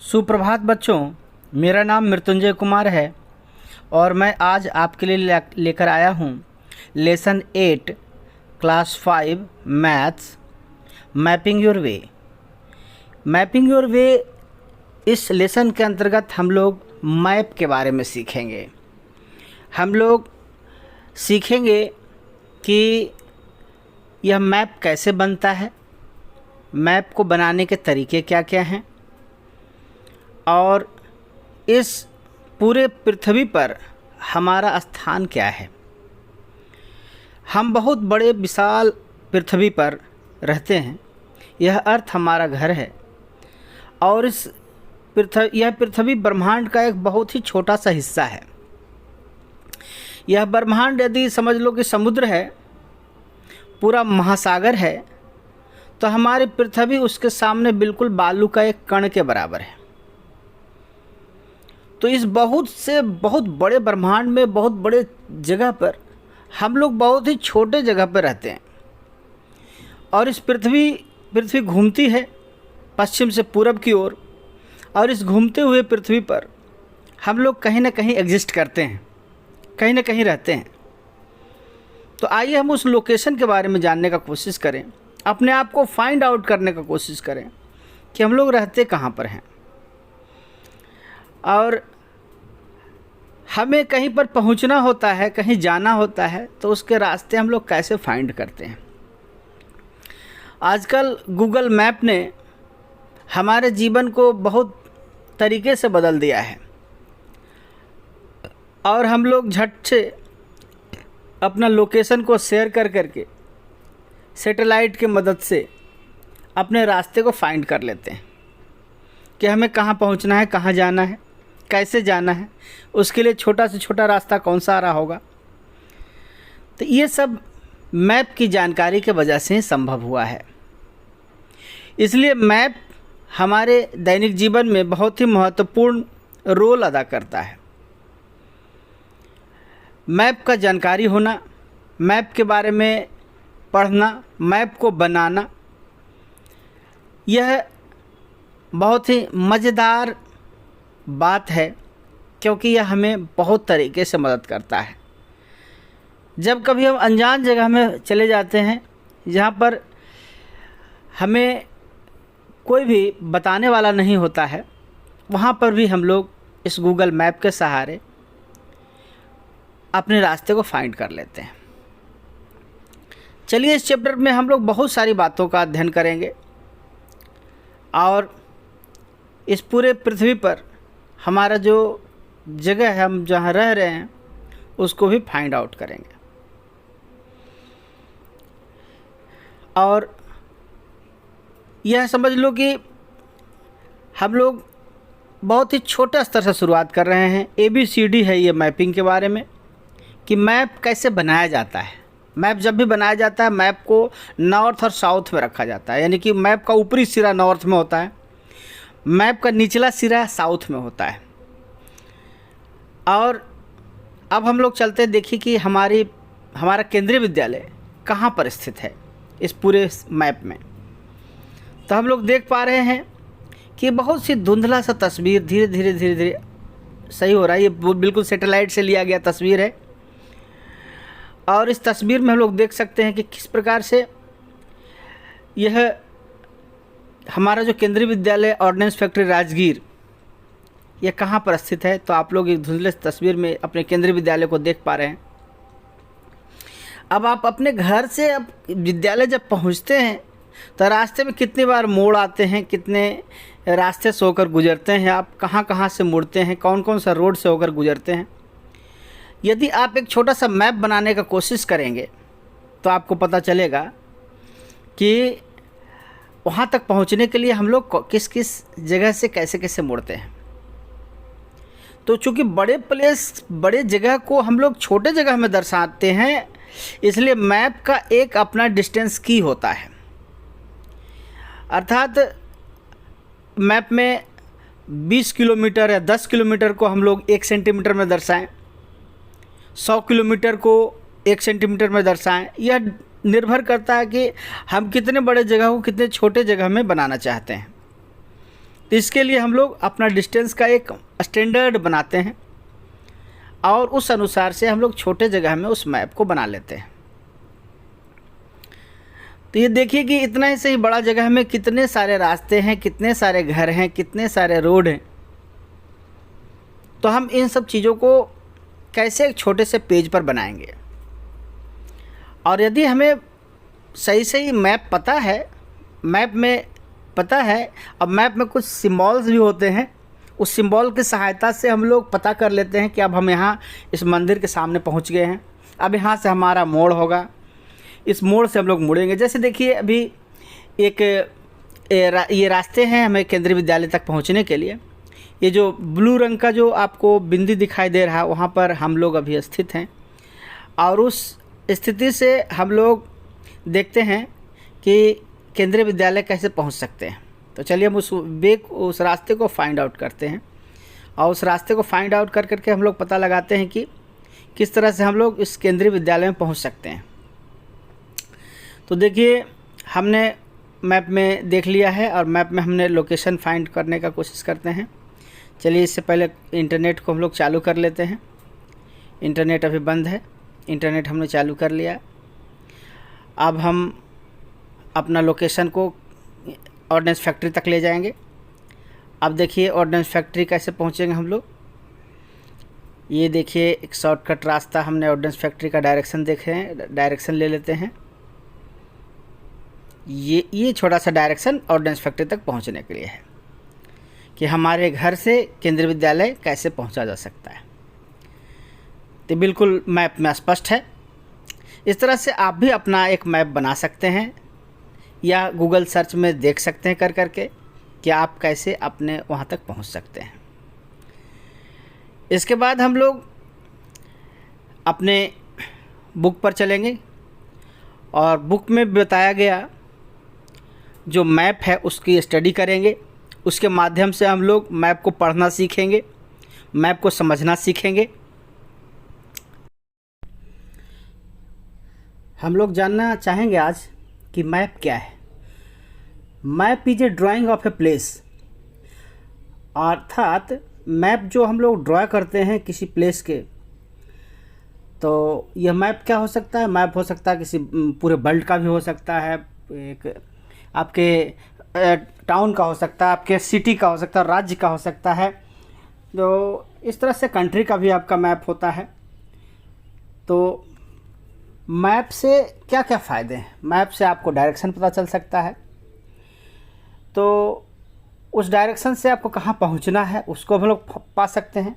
सुप्रभात बच्चों, मेरा नाम मृत्युंजय कुमार है और मैं आज आपके लिए लेकर आया हूँ lesson 8 class 5 maths mapping your way. Mapping your way इस लेसन के अंतर्गत हम लोग मैप के बारे में सीखेंगे। हम लोग सीखेंगे कि यह मैप कैसे बनता है, मैप को बनाने के तरीके क्या क्या हैं और इस पूरे पृथ्वी पर हमारा स्थान क्या है। हम बहुत बड़े विशाल पृथ्वी पर रहते हैं, यह अर्थ हमारा घर है और यह पृथ्वी ब्रह्मांड का एक बहुत ही छोटा सा हिस्सा है। यह ब्रह्मांड यदि समझ लो कि समुद्र है, पूरा महासागर है, तो हमारी पृथ्वी उसके सामने बिल्कुल बालू का एक कण के बराबर है। तो इस बहुत बड़े ब्रह्मांड में बहुत बड़े जगह पर हम लोग बहुत ही छोटे जगह पर रहते हैं और इस पृथ्वी घूमती है पश्चिम से पूरब की ओर और इस घूमते हुए पृथ्वी पर हम लोग कहीं ना कहीं एग्जिस्ट करते हैं, कहीं ना कहीं रहते हैं। तो आइए हम उस लोकेशन के बारे में जानने का कोशिश करें, अपने आप को फाइंड आउट करने का कोशिश करें कि हम लोग रहते कहाँ पर हैं और हमें कहीं पर पहुंचना होता है, कहीं जाना होता है, तो उसके रास्ते हम लोग कैसे फाइंड करते हैं। आजकल गूगल मैप ने हमारे जीवन को बहुत तरीके से बदल दिया है और हम लोग झट से अपना लोकेशन को शेयर करके सैटेलाइट की मदद से अपने रास्ते को फाइंड कर लेते हैं कि हमें कहाँ पहुँचना है, कहाँ जाना है, कैसे जाना है, उसके लिए छोटा से छोटा रास्ता कौन सा आ रहा होगा। तो ये सब मैप की जानकारी के वजह से ही संभव हुआ है। इसलिए मैप हमारे दैनिक जीवन में बहुत ही महत्वपूर्ण रोल अदा करता है। मैप का जानकारी होना, मैप के बारे में पढ़ना, मैप को बनाना, यह बहुत ही मज़ेदार बात है क्योंकि यह हमें बहुत तरीके से मदद करता है। जब कभी हम अनजान जगह में चले जाते हैं जहाँ पर हमें कोई भी बताने वाला नहीं होता है, वहाँ पर भी हम लोग इस गूगल मैप के सहारे अपने रास्ते को फाइंड कर लेते हैं। चलिए, इस चैप्टर में हम लोग बहुत सारी बातों का अध्ययन करेंगे और इस पूरे पृथ्वी पर हमारा जो जगह है, हम जहाँ रह रहे हैं, उसको भी फाइंड आउट करेंगे। और यह समझ लो कि हम लोग बहुत ही छोटे स्तर से शुरुआत कर रहे हैं। ABCD है ये मैपिंग के बारे में कि मैप कैसे बनाया जाता है। मैप जब भी बनाया जाता है, मैप को नॉर्थ और साउथ में रखा जाता है, यानी कि मैप का ऊपरी सिरा नॉर्थ में होता है, मैप का निचला सिरा साउथ में होता है। और अब हम लोग चलते देखिए कि हमारा केंद्रीय विद्यालय कहाँ पर स्थित है इस पूरे मैप में। तो हम लोग देख पा रहे हैं कि बहुत सी धुंधला सा तस्वीर धीरे धीरे सही हो रहा है। ये बिल्कुल सैटेलाइट से लिया गया तस्वीर है और इस तस्वीर में हम लोग देख सकते हैं कि किस प्रकार से यह हमारा जो केंद्रीय विद्यालय ऑर्डिनेंस फैक्ट्री राजगीर, यह कहाँ पर स्थित है। तो आप लोग एक धुंधले तस्वीर में अपने केंद्रीय विद्यालय को देख पा रहे हैं। अब आप अपने घर से अब विद्यालय जब पहुँचते हैं तो रास्ते में कितनी बार मोड़ आते हैं, कितने रास्ते से होकर गुजरते हैं, आप कहाँ से मुड़ते हैं, कौन कौन सा रोड से होकर गुजरते हैं। यदि आप एक छोटा सा मैप बनाने का कोशिश करेंगे तो आपको पता चलेगा कि वहाँ तक पहुँचने के लिए हम लोग किस किस जगह से कैसे मुड़ते हैं। तो चूँकि बड़े जगह को हम लोग छोटे जगह में दर्शाते हैं, इसलिए मैप का एक अपना डिस्टेंस की होता है। अर्थात मैप में 20 किलोमीटर या 10 किलोमीटर को हम लोग 1 सेंटीमीटर में दर्शाएं, 100 किलोमीटर को 1 सेंटीमीटर में दर्शाएं। यह निर्भर करता है कि हम कितने बड़े जगह को कितने छोटे जगह में बनाना चाहते हैं। तो इसके लिए हम लोग अपना डिस्टेंस का एक स्टैंडर्ड बनाते हैं और उस अनुसार से हम लोग छोटे जगह में उस मैप को बना लेते हैं। तो ये देखिए कि इतना ही सही बड़ा जगह में कितने सारे रास्ते हैं, कितने सारे घर हैं, कितने सारे रोड हैं। तो हम इन सब चीज़ों को कैसे एक छोटे से पेज पर बनाएंगे। और यदि हमें सही सही मैप पता है, मैप में पता है, अब मैप में कुछ सिम्बॉल्स भी होते हैं, उस सिंबल की सहायता से हम लोग पता कर लेते हैं कि अब हम यहाँ इस मंदिर के सामने पहुँच गए हैं, अब यहाँ से हमारा मोड़ होगा, इस मोड़ से हम लोग मुड़ेंगे। जैसे देखिए अभी ये रास्ते हैं हमें केंद्रीय विद्यालय तक पहुँचने के लिए। ये जो ब्लू रंग का जो आपको बिंदी दिखाई दे रहा है वहाँ पर हम लोग अभी स्थित हैं और उस स्थिति से हम लोग देखते हैं कि केंद्रीय विद्यालय कैसे पहुँच सकते हैं। तो चलिए हम उस रास्ते को फाइंड आउट करते हैं और उस रास्ते को फाइंड आउट कर करके हम लोग पता लगाते हैं कि किस तरह से हम लोग इस केंद्रीय विद्यालय में पहुंच सकते हैं। तो देखिए हमने मैप में देख लिया है और मैप में हमने लोकेशन फाइंड करने का कोशिश करते हैं। चलिए इससे पहले इंटरनेट को हम लोग चालू कर लेते हैं। इंटरनेट अभी बंद है, इंटरनेट हमने चालू कर लिया। अब हम अपना लोकेशन को ऑर्डिनेंस फैक्ट्री तक ले जाएंगे। अब देखिए ऑर्डिनेंस फैक्ट्री कैसे पहुंचेंगे हम लोग। ये देखिए एक शॉर्टकट रास्ता हमने ऑर्डिनेंस फैक्ट्री का डायरेक्शन देखे हैं, डायरेक्शन ले लेते हैं। ये छोटा सा डायरेक्शन ऑर्डिनेंस फैक्ट्री तक पहुंचने के लिए है कि हमारे घर से केंद्रीय विद्यालय कैसे पहुंचा जा सकता है। तो बिल्कुल मैप में स्पष्ट है। इस तरह से आप भी अपना एक मैप बना सकते हैं या गूगल सर्च में देख सकते हैं कर करके कि आप कैसे अपने वहाँ तक पहुँच सकते हैं। इसके बाद हम लोग अपने बुक पर चलेंगे और बुक में बताया गया जो मैप है उसकी स्टडी करेंगे। उसके माध्यम से हम लोग मैप को पढ़ना सीखेंगे, मैप को समझना सीखेंगे। हम लोग जानना चाहेंगे आज कि मैप क्या है। Map is a drying of a place, अर्थात मैप जो हम लोग ड्रा करते हैं किसी प्लेस के, तो यह मैप क्या हो सकता है। मैप हो सकता है किसी पूरे वर्ल्ड का भी हो सकता है, एक आपके टाउन का हो सकता है, आपके सिटी का हो सकता है, राज्य का हो सकता है। तो इस तरह से कंट्री का भी आपका मैप होता है। तो मैप से क्या क्या फ़ायदे हैं। मैप से आपको डायरेक्शन पता चल सकता है, तो उस डायरेक्शन से आपको कहाँ पहुँचना है उसको हम लोग पा सकते हैं।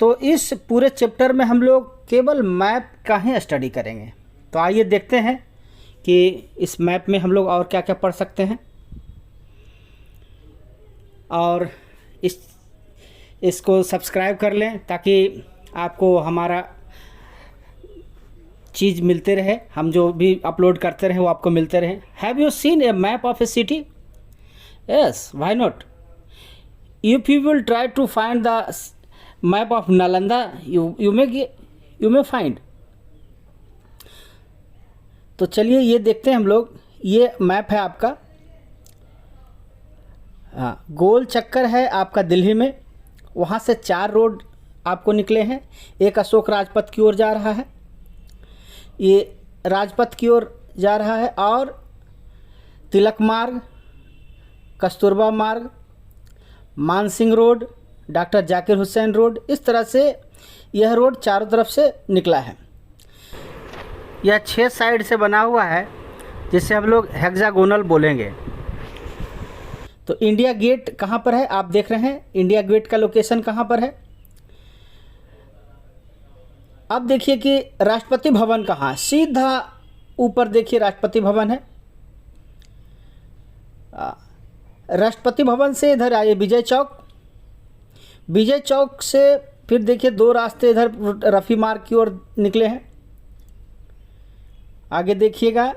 तो इस पूरे चैप्टर में हम लोग केवल मैप का ही स्टडी करेंगे। तो आइए देखते हैं कि इस मैप में हम लोग और क्या क्या पढ़ सकते हैं और इसको सब्सक्राइब कर लें ताकि आपको हमारा चीज़ मिलते रहे, हम जो भी अपलोड करते रहे वो आपको मिलते रहे। Have you seen a map of a city? Yes, why not. If you will try to find the map of Nalanda you may find. तो चलिए ये देखते हैं हम लोग। ये मैप है आपका, हाँ, गोल चक्कर है आपका दिल्ली में। वहाँ से 4 रोड आपको निकले हैं। एक अशोक राजपथ की ओर जा रहा है, ये राजपथ की ओर जा रहा है, और तिलक मार्ग, कस्तूरबा मार्ग, Mansingh road, doctor Zakir Hussain road, इस तरह से यह रोड चारों तरफ से निकला है। यह 6 साइड से बना हुआ है जिसे हम लोग हेक्सागोनल बोलेंगे। तो इंडिया गेट कहाँ पर है आप देख रहे हैं। इंडिया गेट का लोकेशन कहाँ पर है। अब देखिए कि राष्ट्रपति भवन कहाँ है। सीधा ऊपर देखिए राष्ट्रपति भवन है। राष्ट्रपति भवन से इधर आइए विजय चौक, विजय चौक से फिर देखिए 2 रास्ते इधर रफ़ी मार्ग की ओर निकले हैं। आगे देखिएगा,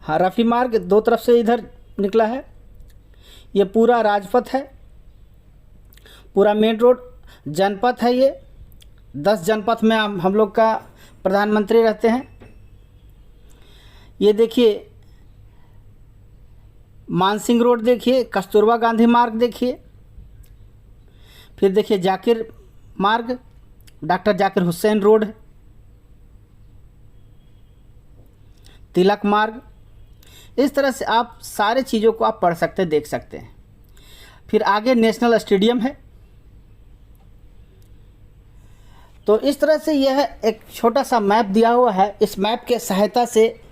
हाँ, रफ़ी मार्ग 2 तरफ से इधर निकला है। ये पूरा राजपथ है, पूरा मेन रोड जनपथ है। ये 10 जनपथ में हम लोग का प्रधानमंत्री रहते हैं। ये देखिए मानसिंह रोड देखिए, कस्तूरबा गांधी मार्ग देखिए, फिर देखिए जाकिर मार्ग, डॉक्टर जाकिर हुसैन रोड, तिलक मार्ग। इस तरह से आप सारे चीज़ों को आप पढ़ सकते हैं, देख सकते हैं। फिर आगे नेशनल स्टेडियम है। तो इस तरह से यह एक छोटा सा मैप दिया हुआ है। इस मैप के सहायता से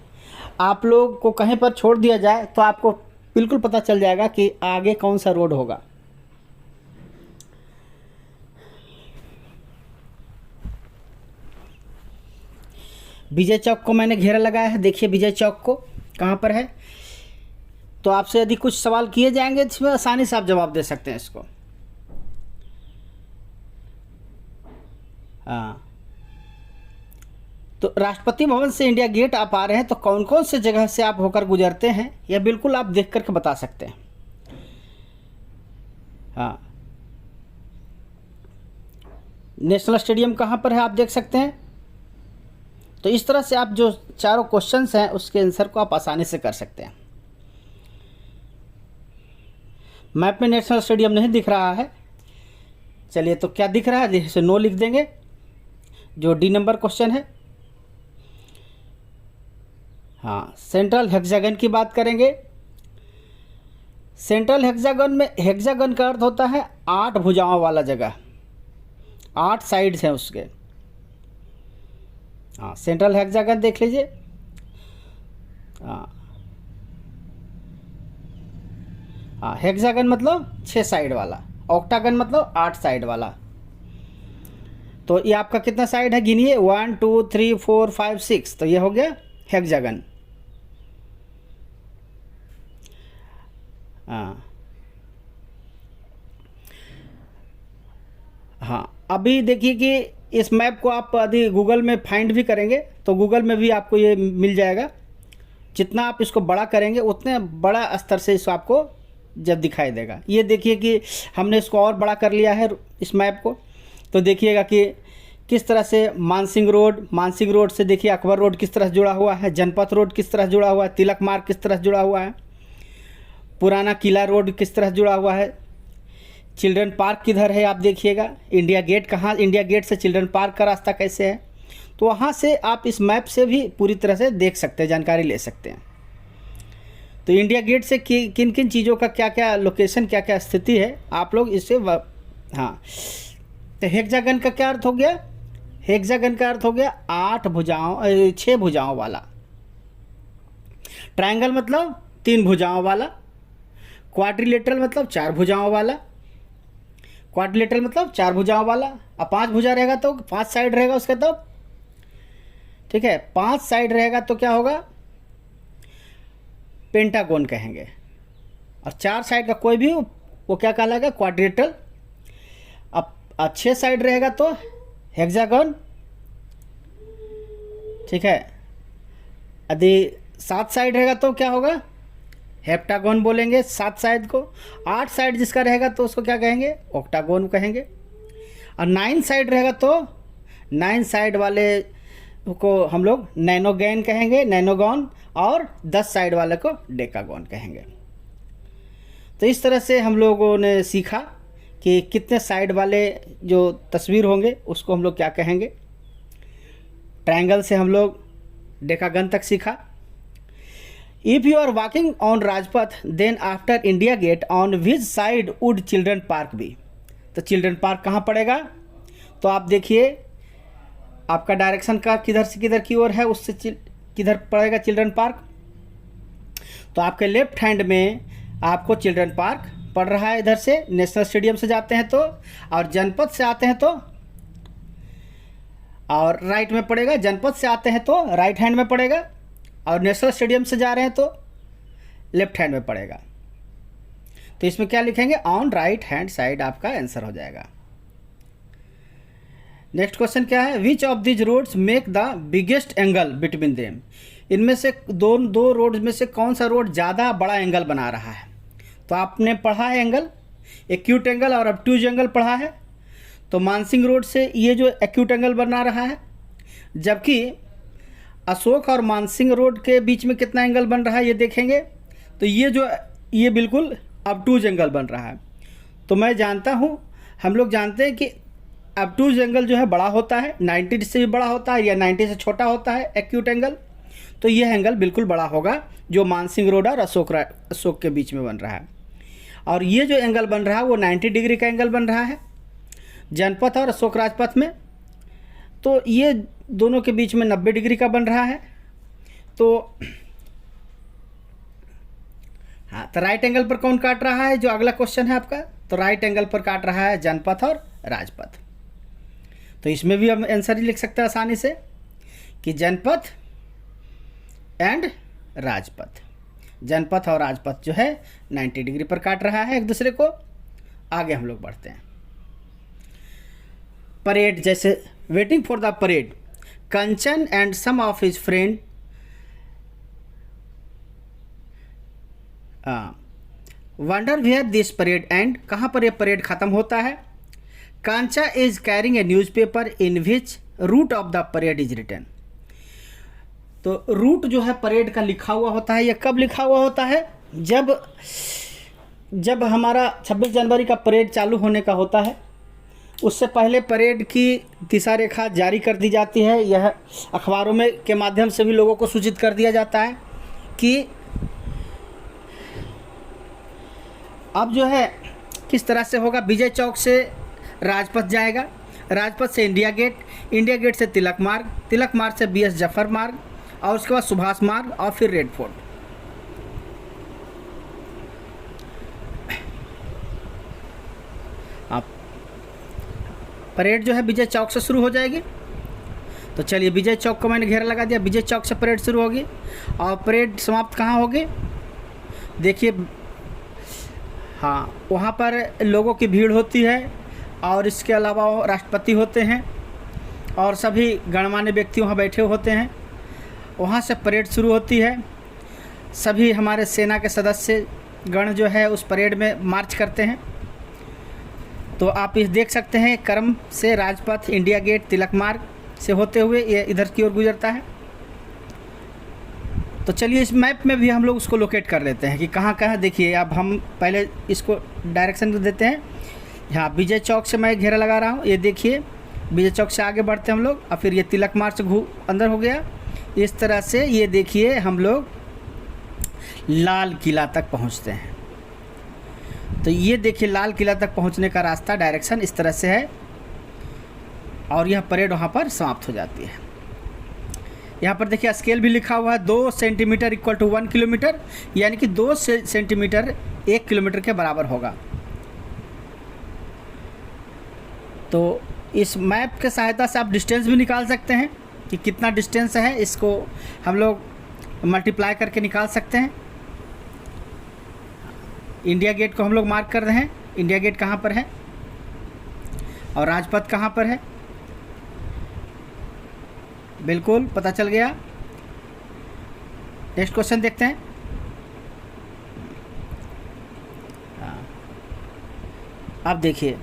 आप लोग को कहीं पर छोड़ दिया जाए तो आपको बिल्कुल पता चल जाएगा कि आगे कौन सा रोड होगा। विजय चौक को मैंने घेरा लगाया है, देखिए विजय चौक को कहाँ पर है। तो आपसे यदि कुछ सवाल किए जाएंगे तो इसमें आसानी से आप जवाब दे सकते हैं इसको। हाँ, तो राष्ट्रपति भवन से इंडिया गेट आप आ रहे हैं तो कौन कौन से जगह से आप होकर गुजरते हैं यह बिल्कुल आप देख करके बता सकते हैं। हाँ, नेशनल स्टेडियम कहाँ पर है आप देख सकते हैं। तो इस तरह से आप जो चारों क्वेश्चंस हैं उसके आंसर को आप आसानी से कर सकते हैं। मैप में नेशनल स्टेडियम नहीं दिख रहा है, चलिए तो क्या दिख रहा है, जैसे नो लिख देंगे, जो डी नंबर क्वेश्चन है। हाँ, सेंट्रल हेक्सागन की बात करेंगे। सेंट्रल हेक्सागन में हेक्सागन का अर्थ होता है 8 भुजाओं वाला जगह, 8 साइड्स हैं उसके। हाँ, सेंट्रल हेक्सागन देख लीजिए। हाँ, हेक्सागन मतलब 6 साइड वाला, ऑक्टागन मतलब 8 साइड वाला। तो ये आपका कितना साइड है गिनिए, 1 2 3 4 5 6, तो ये हो गया हेक्सागन। हाँ, अभी देखिए कि इस मैप को आप यदि गूगल में फाइंड भी करेंगे तो गूगल में भी आपको ये मिल जाएगा। जितना आप इसको बड़ा करेंगे उतने बड़ा स्तर से इसको आपको जब दिखाई देगा। ये देखिए कि हमने इसको और बड़ा कर लिया है इस मैप को, तो देखिएगा कि किस तरह से मानसिंह रोड से देखिए अकबर रोड किस तरह से जुड़ा हुआ है, जनपथ रोड किस तरह से जुड़ा हुआ है, तिलक मार्ग किस तरह से जुड़ा हुआ है, पुराना किला रोड किस तरह से जुड़ा हुआ है, चिल्ड्रन पार्क किधर है आप देखिएगा, इंडिया गेट कहाँ, इंडिया गेट से चिल्ड्रन पार्क का रास्ता कैसे है। तो वहाँ से आप इस मैप से भी पूरी तरह से देख सकते हैं, जानकारी ले सकते हैं। तो इंडिया गेट से किन किन चीज़ों का क्या क्या लोकेशन, क्या क्या स्थिति है आप लोग इससे हाँ, तो हेक्सागन का क्या अर्थ हो गया, हेक्सागन का अर्थ हो गया 6 भुजाओं वाला। ट्रायंगल मतलब 3 भुजाओं वाला। क्वाड्रिलेटरल मतलब 4 भुजाओं वाला। क्वाड्रिलेटरल मतलब 4 भुजाओं वाला। अब 5 भुजा रहेगा तो 5 साइड रहेगा उसका, तो ठीक है, 5 साइड रहेगा तो क्या होगा, पेंटागोन कहेंगे। और 4 साइड का कोई भी वो क्या कहलाएगा, क्वाड्रिलेटरल। अब 6 साइड रहेगा तो हेक्सागन, ठीक है। यदि 7 साइड रहेगा तो क्या होगा, हेप्टागोन बोलेंगे 7 साइड को। 8 साइड जिसका रहेगा तो उसको क्या कहेंगे, ऑक्टागोन कहेंगे। और 9 साइड रहेगा तो 9 साइड वाले को हम लोग नैनोगैन कहेंगे, नैनोगॉन। और 10 साइड वाले को डेकागॉन कहेंगे। तो इस तरह से हम लोगों ने सीखा कि कितने साइड वाले जो तस्वीर होंगे उसको हम लोग क्या कहेंगे। ट्रायंगल से हम लोग डेकागन तक सीखा। If you are walking on Rajpath then after India gate on which side would children park be. तो चिल्ड्रन पार्क कहाँ पड़ेगा, तो आप देखिए आपका डायरेक्शन का किधर से किधर की ओर है, उससे किधर पड़ेगा चिल्ड्रन पार्क। तो आपके लेफ्ट हैंड में आपको चिल्ड्रन पार्क पड़ रहा है, इधर से नेशनल स्टेडियम से जाते हैं तो, और जनपथ से आते हैं तो, और राइट में पड़ेगा। जनपथ से आते हैं तो राइट हैंड में पड़ेगा, और नेशनल स्टेडियम से जा रहे हैं तो लेफ्ट हैंड में पड़ेगा। तो इसमें क्या लिखेंगे, ऑन राइट हैंड साइड आपका आंसर हो जाएगा। नेक्स्ट क्वेश्चन क्या है, which of these roads make the biggest angle between them. इनमें से दो रोड में से कौन सा रोड ज़्यादा बड़ा एंगल बना रहा है। तो आपने पढ़ा है एंगल, एक्यूट एंगल और ऑब्ट्यूज एंगल पढ़ा है। तो मानसिंह रोड से ये जो एक्यूट एंगल बना रहा है, जबकि अशोक और मानसिंह रोड के बीच में कितना एंगल बन रहा है ये देखेंगे। तो ये जो ये बिल्कुल ऑब्टूज एंगल बन रहा है। तो मैं जानता हूँ, हम लोग जानते हैं कि ऑब्टूज एंगल जो है बड़ा होता है, 90 से भी बड़ा होता है या 90 से छोटा होता है एक्यूट एंगल। तो यह एंगल बिल्कुल बड़ा होगा जो मानसिंह रोड और अशोक के बीच में बन रहा है। और ये जो एंगल बन रहा है वो 90 डिग्री का एंगल बन रहा है जनपथ और अशोक राजपथ में। तो ये दोनों के बीच में 90 डिग्री का बन रहा है। तो हाँ, तो राइट एंगल पर कौन काट रहा है, जो अगला क्वेश्चन है आपका। तो राइट एंगल पर काट रहा है जनपथ और राजपथ। तो इसमें भी हम आंसर ही लिख सकते हैं आसानी से कि जनपथ एंड राजपथ, जनपथ और राजपथ जो है 90 डिग्री पर काट रहा है एक दूसरे को। आगे हम लोग बढ़ते हैं। परेड, जैसे waiting for the parade, Kanchan and some of his friend wonder where this parade end, कहाँ पर यह परेड ख़त्म होता है। Kancha is carrying a newspaper in which route of the parade is written. तो रूट जो है परेड का लिखा हुआ होता है। यह कब लिखा हुआ होता है, जब हमारा 26 जनवरी का परेड चालू होने का होता है, उससे पहले परेड की दिशा रेखा जारी कर दी जाती है। यह अखबारों में के माध्यम से भी लोगों को सूचित कर दिया जाता है कि अब जो है किस तरह से होगा। विजय चौक से राजपथ जाएगा, राजपथ से इंडिया गेट, इंडिया गेट से तिलक मार्ग, तिलक मार्ग से BS जफर मार्ग, और उसके बाद सुभाष मार्ग और फिर रेड फोर्ट। आप परेड जो है विजय चौक से शुरू हो जाएगी। तो चलिए, विजय चौक को मैंने घेरा लगा दिया, विजय चौक से परेड शुरू होगी और परेड समाप्त कहाँ होगी, देखिए। हाँ, वहाँ पर लोगों की भीड़ होती है और इसके अलावा राष्ट्रपति होते हैं और सभी गणमान्य व्यक्ति वहाँ बैठे होते हैं। वहाँ से परेड शुरू होती है। सभी हमारे सेना के सदस्य गण जो है उस परेड में मार्च करते हैं। तो आप इस देख सकते हैं, क्रम से राजपथ, इंडिया गेट, तिलक मार्ग से होते हुए ये इधर की ओर गुजरता है। तो चलिए, इस मैप में भी हम लोग उसको लोकेट कर लेते हैं कि कहाँ कहाँ। देखिए, अब हम पहले इसको डायरेक्शन देते हैं। यहाँ विजय चौक से मैं घेरा लगा रहा हूँ, ये देखिए विजय चौक से आगे बढ़ते हैं हम लोग और फिर ये तिलक मार्ग से अंदर हो गया। इस तरह से ये देखिए हम लोग लाल किला तक पहुँचते हैं। तो ये देखिए लाल किला तक पहुँचने का रास्ता, डायरेक्शन इस तरह से है और यह परेड वहाँ पर समाप्त हो जाती है। यहाँ पर देखिए स्केल भी लिखा हुआ है, 2 सेंटीमीटर इक्वल टू 1 किलोमीटर, यानी कि 2 सेंटीमीटर 1 किलोमीटर के बराबर होगा। तो इस मैप के सहायता से आप डिस्टेंस भी निकाल सकते हैं कि कितना डिस्टेंस है, इसको हम लोग मल्टीप्लाई करके निकाल सकते हैं। इंडिया गेट को हम लोग मार्क कर रहे हैं, इंडिया गेट कहाँ पर है और राजपथ कहाँ पर है, बिल्कुल पता चल गया। नेक्स्ट क्वेश्चन देखते हैं। अब देखिए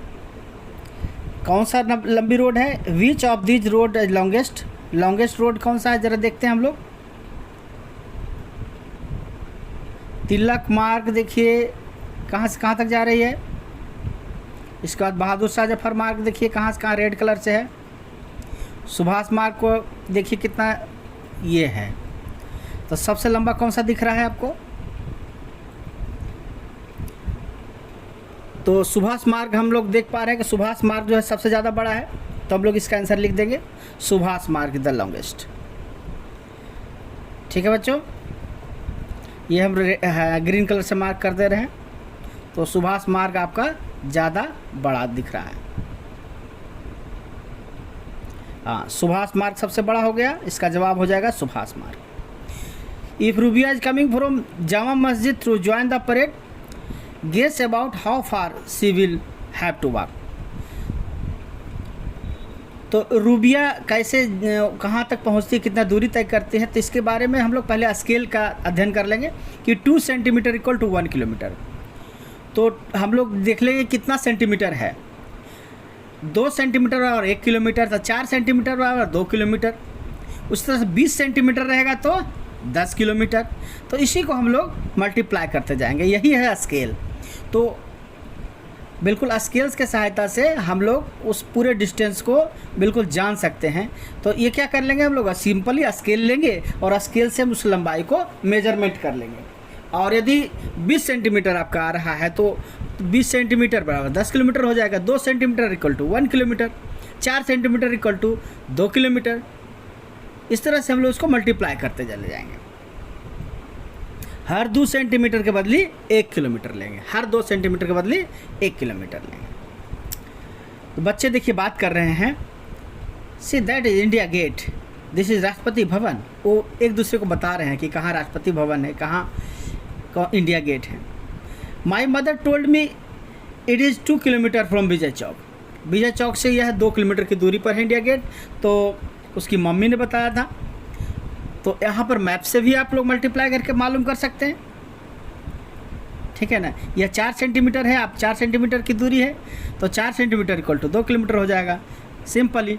कौन सा लंबी रोड है, which of this road longest, longest road कौन सा है ज़रा देखते हैं हम लोग। तिलक मार्ग देखिए कहाँ से कहाँ तक जा रही है। इसके बाद बहादुर शाह जफर मार्ग देखिए कहाँ से कहाँ रेड कलर से है। सुभाष मार्ग को देखिए कितना ये है। तो सबसे लंबा कौन सा दिख रहा है आपको, तो सुभाष मार्ग हम लोग देख पा रहे हैं कि सुभाष मार्ग जो है सबसे ज़्यादा बड़ा है। तो हम लोग इसका आंसर लिख देंगे सुभाष मार्ग द लॉन्गेस्ट। ठीक है बच्चों, ये हम ग्रीन कलर से मार्क कर दे रहे हैं। तो सुभाष मार्ग आपका ज़्यादा बड़ा दिख रहा है। हाँ, सुभाष मार्ग सबसे बड़ा हो गया, इसका जवाब हो जाएगा Subhash Marg. If Rubia is coming from Jama Masjid through join the parade, guess about how far she will have to walk. तो रूबिया कैसे कहाँ तक पहुँचती है, कितना दूरी तय करती है, तो इसके बारे में हम लोग पहले स्केल का अध्ययन कर लेंगे कि 2 सेंटीमीटर इक्वल टू 1 किलोमीटर। तो हम लोग देख लेंगे कितना सेंटीमीटर है, 2 सेंटीमीटर और 1 किलोमीटर, तो 4 सेंटीमीटर और 2 किलोमीटर। उस तरह से 20 सेंटीमीटर रहेगा तो 10 किलोमीटर। तो इसी को हम लोग मल्टीप्लाई करते जाएंगे, यही है स्केल। तो बिल्कुल स्केल्स के सहायता से हम लोग उस पूरे डिस्टेंस को बिल्कुल जान सकते हैं। तो ये क्या कर लेंगे हम लोग, सिंपली स्केल लेंगे और स्केल से हम उस लंबाई को मेजरमेंट कर लेंगे। और यदि 20 सेंटीमीटर आपका आ रहा है तो 20 सेंटीमीटर बराबर 10 किलोमीटर हो जाएगा। 2 centimetre equal to 1 kilometre, 4 centimetre equal to 2 kilometre. इस तरह से हम लोग उसको मल्टीप्लाई करते चले जाएंगे। हर 2 सेंटीमीटर के बदले 1 किलोमीटर लेंगे, हर 2 सेंटीमीटर के बदले 1 किलोमीटर लेंगे। तो बच्चे देखिए बात कर रहे हैं, see that is India gate, this is Rashtrapati Bhavan. वो एक दूसरे को बता रहे हैं कि कहाँ राष्ट्रपति भवन है, कहाँ इंडिया गेट है। My mother told me it is 2 kilometre from Vijay Chowk. Vijay Chowk से यह 2 किलोमीटर की दूरी पर है इंडिया गेट। तो उसकी मम्मी ने बताया था। तो यहाँ पर मैप से भी आप लोग मल्टीप्लाई करके मालूम कर सकते हैं, ठीक है ना। यह 4 सेंटीमीटर है, आप 4 सेंटीमीटर की दूरी है तो 4 सेंटीमीटर इक्वल टू 2 किलोमीटर हो जाएगा। Simply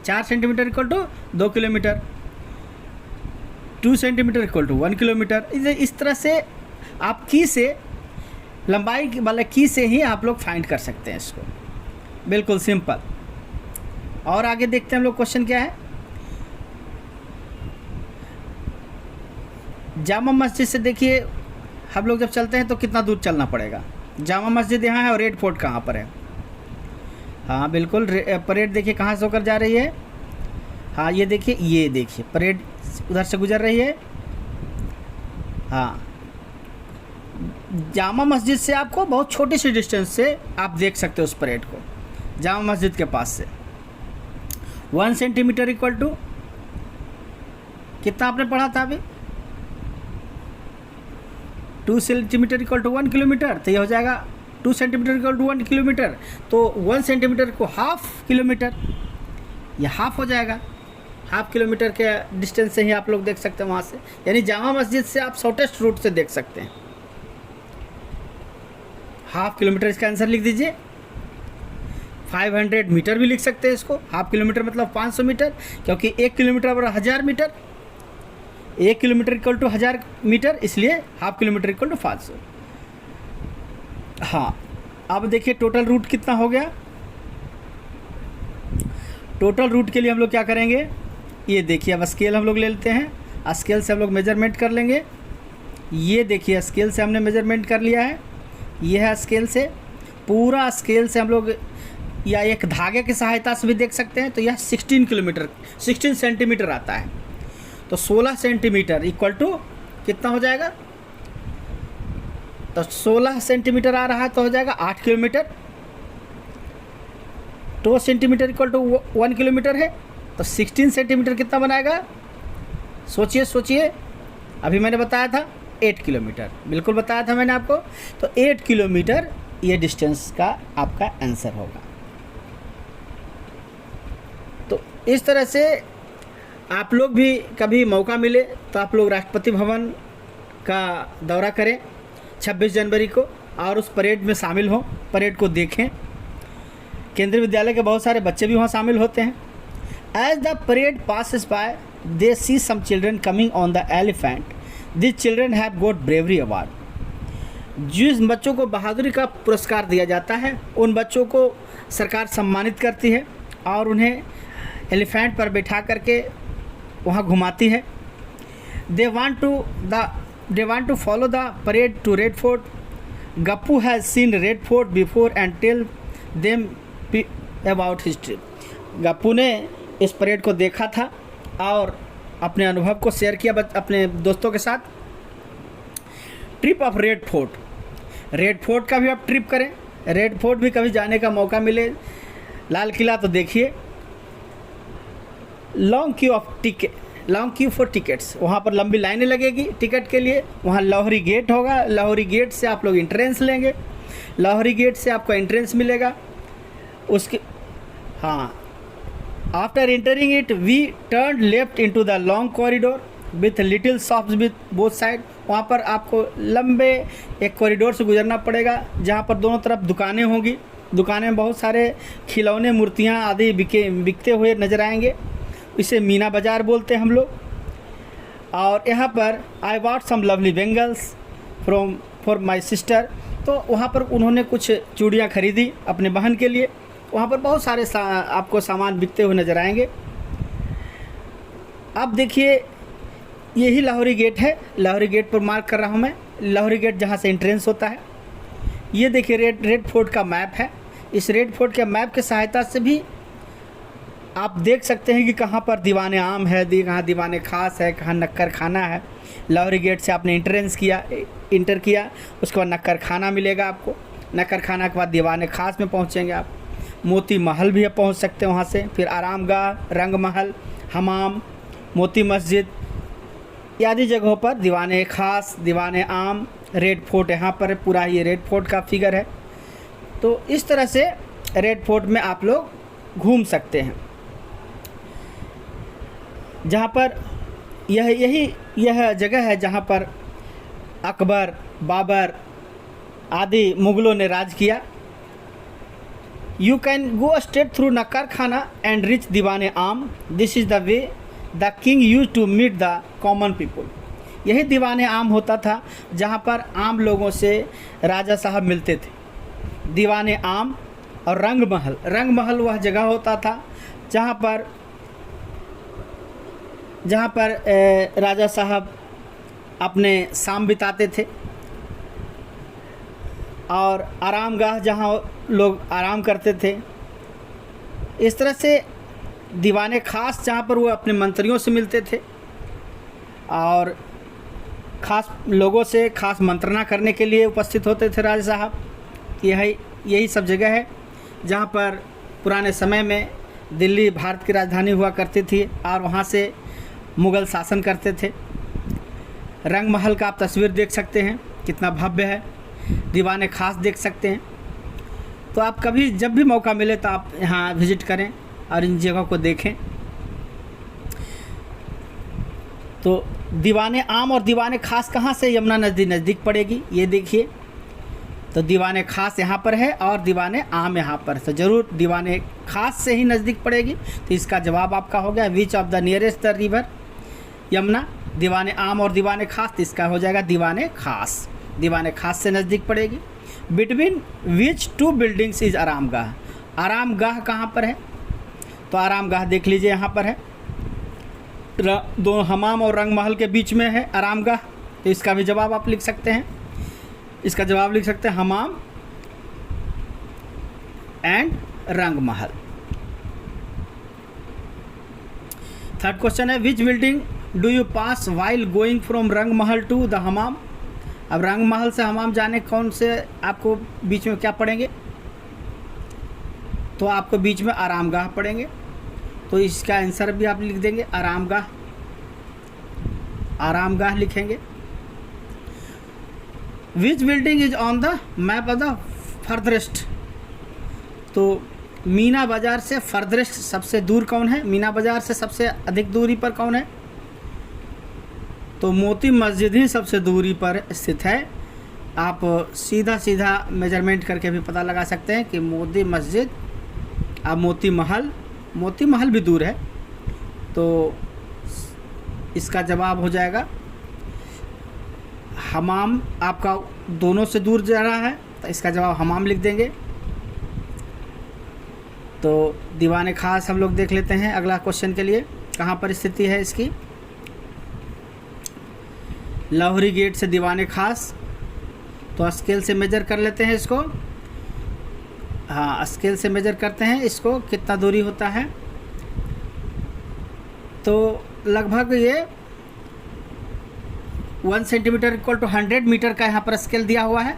4 centimetre equal to 2 kilometre, 2 centimetre equal to 1 kilometre. इस तरह से आप की से लंबाई वाले की से ही आप लोग फाइंड कर सकते हैं इसको, बिल्कुल सिंपल। और आगे देखते हैं हम लोग क्वेश्चन क्या है। जामा मस्जिद से देखिए हम लोग जब चलते हैं तो कितना दूर चलना पड़ेगा। जामा मस्जिद यहाँ है और रेड फोर्ट कहाँ पर है। हाँ बिल्कुल, परेड देखिए कहाँ से होकर जा रही है। हाँ ये देखिए परेड उधर से गुजर रही है। हाँ, जामा मस्जिद से आपको बहुत छोटी सी डिस्टेंस से आप देख सकते हो उस परेड को, जामा मस्जिद के पास से। 1 सेंटीमीटर इक्वल टू कितना आपने पढ़ा था अभी, 2 सेंटीमीटर इक्वल टू 1 किलोमीटर। तो ये हो जाएगा 2 सेंटीमीटर इक्वल टू 1 किलोमीटर। तो 1 सेंटीमीटर को हाफ किलोमीटर, ये हाफ हो जाएगा। हाफ किलोमीटर के डिस्टेंस से ही आप लोग देख सकते हैं वहाँ से, यानी जामा मस्जिद से आप शॉर्टेस्ट रूट से देख सकते हैं। हाफ किलोमीटर इसका आंसर लिख दीजिए। 500 मीटर भी लिख सकते हैं इसको। हाफ किलोमीटर मतलब 500 मीटर, क्योंकि 1 किलोमीटर बराबर 1000 metre. 1 kilometre equal to 1000 metre, इसलिए हाफ किलोमीटर इक्वल टू 500। हाँ, अब देखिए टोटल रूट कितना हो गया। टोटल रूट के लिए हम लोग क्या करेंगे, ये देखिए अब स्केल हम लोग ले लेते हैं। स्केल से हम लोग मेजरमेंट कर लेंगे। ये देखिए स्केल से हमने मेजरमेंट कर लिया है। ये है स्केल से, पूरा स्केल से हम लोग, या एक धागे की सहायता से भी देख सकते हैं। तो यह 16 सेंटीमीटर आता है। तो 16 सेंटीमीटर इक्वल टू कितना हो जाएगा, तो 16 सेंटीमीटर आ रहा है तो हो जाएगा 8 kilometre. 2 centimetre equal to 1 kilometre है, तो 16 सेंटीमीटर कितना बनाएगा, सोचिए। अभी मैंने बताया था 8 किलोमीटर, बिल्कुल बताया था मैंने आपको। तो 8 किलोमीटर ये डिस्टेंस का आपका आंसर होगा। तो इस तरह से आप लोग भी कभी मौका मिले तो आप लोग राष्ट्रपति भवन का दौरा करें 26 जनवरी को, और उस परेड में शामिल हों, परेड को देखें। केंद्रीय विद्यालय के बहुत सारे बच्चे भी वहाँ शामिल होते हैं। As the parade passes by, they see some children coming on the elephant. These children have got bravery award. जिस बच्चों को बहादुरी का पुरस्कार दिया जाता है, उन बच्चों को सरकार सम्मानित करती है और उन्हें एलिफेंट पर बैठा करके वहाँ घुमाती है। They want to follow the parade to Red Fort. Gappu has seen Red Fort before and tell them about history. Gappu ने इस परेड को देखा था और अपने अनुभव को शेयर किया अपने दोस्तों के साथ। ट्रिप ऑफ रेड फोर्ट का भी आप ट्रिप करें। रेड फोर्ट भी कभी जाने का मौका मिले, लाल किला तो देखिए। लॉन्ग क्यू फॉर टिकट्स, वहाँ पर लंबी लाइनें लगेगी टिकट के लिए। वहाँ लाहौरी गेट होगा, लाहौरी गेट से आप लोग एंट्रेंस लेंगे, लाहौरी गेट से आपको एंट्रेंस मिलेगा। उसके हाँ, after entering it we turn left into the long corridor with little shops with both side. वहाँ पर आपको लंबे एक कॉरिडोर से गुजरना पड़ेगा जहाँ पर दोनों तरफ दुकानें होंगी। दुकानें में बहुत सारे खिलौने, मूर्तियाँ आदि बिकते हुए नजर आएंगे। इसे मीना बाज़ार बोलते हैं हम लोग। और यहाँ पर I bought some lovely bangles for my sister, तो वहाँ पर उन्होंने कुछ चूड़ियाँ खरीदी अपने बहन के लिए। वहाँ पर बहुत सारे आपको सामान बिकते हुए नज़र आएंगे। अब देखिए यही लाहौरी गेट है, लाहौरी गेट पर मार्क कर रहा हूँ मैं, लाहौरी गेट जहाँ से एंट्रेंस होता है। ये देखिए रेड फोर्ट का मैप है। इस रेड फोर्ट के मैप की सहायता से भी आप देख सकते हैं कि कहाँ पर दीवाने आम है, कहाँ दीवाने खास है, कहाँ नक्कर खाना है। लाहौरी गेट से आपने इंटर किया, उसके बाद नक्कर खाना मिलेगा आपको। नक्कर खाना के बाद दीवाने खास में पहुँचेंगे आप। मोती महल भी पहुँच सकते हैं वहाँ से, फिर आरामगाह, रंग महल, हमाम, मोती मस्जिद आदि जगहों पर दीवाने खास, दीवाने आम, रेड फोर्ट यहाँ पर पूरा ये रेड फोर्ट का फिगर है। तो इस तरह से रेड फोर्ट में आप लोग घूम सकते हैं, जहाँ पर यह जगह है जहाँ पर अकबर, बाबर आदि मुग़लों ने राज किया। You can go straight through Naqqar Khana and reach Diwan-e Aam. This is the way the king use to meet the common people. यही दीवाने आम होता था जहाँ पर आम लोगों से राजा साहब मिलते थे। दीवाने आम और रंग महल वह जगह होता था जहाँ पर राजा साहब अपने शाम बिताते थे। और आरामगाह जहाँ लोग आराम करते थे। इस तरह से दीवाने खास जहाँ पर वो अपने मंत्रियों से मिलते थे और ख़ास लोगों से खास मंत्रणा करने के लिए उपस्थित होते थे राजा साहब। यही सब जगह है जहाँ पर पुराने समय में दिल्ली भारत की राजधानी हुआ करती थी और वहाँ से मुग़ल शासन करते थे। रंग महल का आप तस्वीर देख सकते हैं, कितना भव्य है। दीवाने खास देख सकते हैं। तो आप कभी जब भी मौका मिले तो आप यहाँ विज़िट करें और इन जगहों को देखें। तो दीवाने आम और दीवाने खास कहाँ से यमुना नज़दीक पड़ेगी, ये देखिए। तो दीवाने खास यहाँ पर है और दीवाने आम यहाँ पर, तो ज़रूर दीवाने खास से ही नज़दीक पड़ेगी। तो इसका जवाब आपका हो गया which of the nearest the river Yamuna. दीवाने आम और दीवाने खास, तो इसका हो जाएगा दीवाने खास। दीवाने खास से नज़दीक पड़ेगी। Between which two buildings is Aramgah. Aramgah कहाँ पर है, तो आरामगाह देख लीजिए यहाँ पर है। दोनों हमाम और रंग महल के बीच में है आरामगाह। तो इसका भी जवाब आप लिख सकते हैं। इसका जवाब लिख सकते हैं हमाम एंड रंग महल। थर्ड क्वेश्चन है which building do you pass while going from Rang Mahal to the हमाम। अब रंग महल से हमाम जाने कौन से आपको बीच में क्या पड़ेंगे, तो आपको बीच में आरामगाह पड़ेंगे। तो इसका आंसर भी आप लिख देंगे आरामगाह, आरामगाह लिखेंगे। Which building is on the map of the furthest. तो मीना बाज़ार से फर्दरेस्ट सबसे दूर कौन है, मीना बाज़ार से सबसे अधिक दूरी पर कौन है, तो मोती मस्जिद ही सबसे दूरी पर स्थित है। आप सीधा मेजरमेंट करके भी पता लगा सकते हैं कि मोती मस्जिद, अब मोती महल भी दूर है। तो इसका जवाब हो जाएगा हमाम। आपका दोनों से दूर जा रहा है, तो इसका जवाब हमाम लिख देंगे। तो दीवाने खास हम लोग देख लेते हैं अगला क्वेश्चन के लिए, कहाँ पर स्थिति है इसकी। लाहौरी गेट से दीवाने खास, तो स्केल से मेजर कर लेते हैं इसको। हाँ, स्केल से मेजर करते हैं इसको, कितना दूरी होता है। तो लगभग ये 1 सेंटीमीटर इक्वल टू 100 मीटर का यहाँ पर स्केल दिया हुआ है।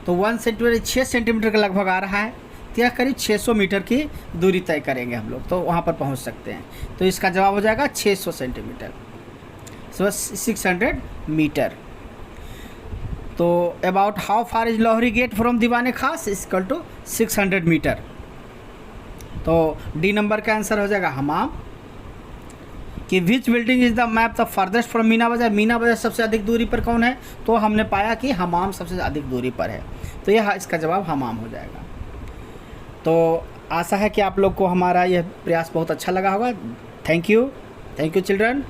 तो 1 सेंटीमीटर 6 सेंटीमीटर का लगभग आ रहा है। तो यह करीब 600 मीटर की दूरी तय करेंगे हम लोग, तो वहाँ पर पहुँच सकते हैं। तो इसका जवाब हो जाएगा 600 सेंटीमीटर, 600 मीटर। तो about how far is Lahori Gate from Diwan-e Khas equal to 600 metre. तो डी नंबर का आंसर हो जाएगा हमाम। कि which building is the map the furthest from Meena Bazaar. Meena बाज़ार सबसे अधिक दूरी पर कौन है, तो हमने पाया कि हमाम सबसे अधिक दूरी पर है। तो यह इसका जवाब हमाम हो जाएगा। तो आशा है कि आप लोग को हमारा यह प्रयास बहुत अच्छा लगा होगा। Thank you children.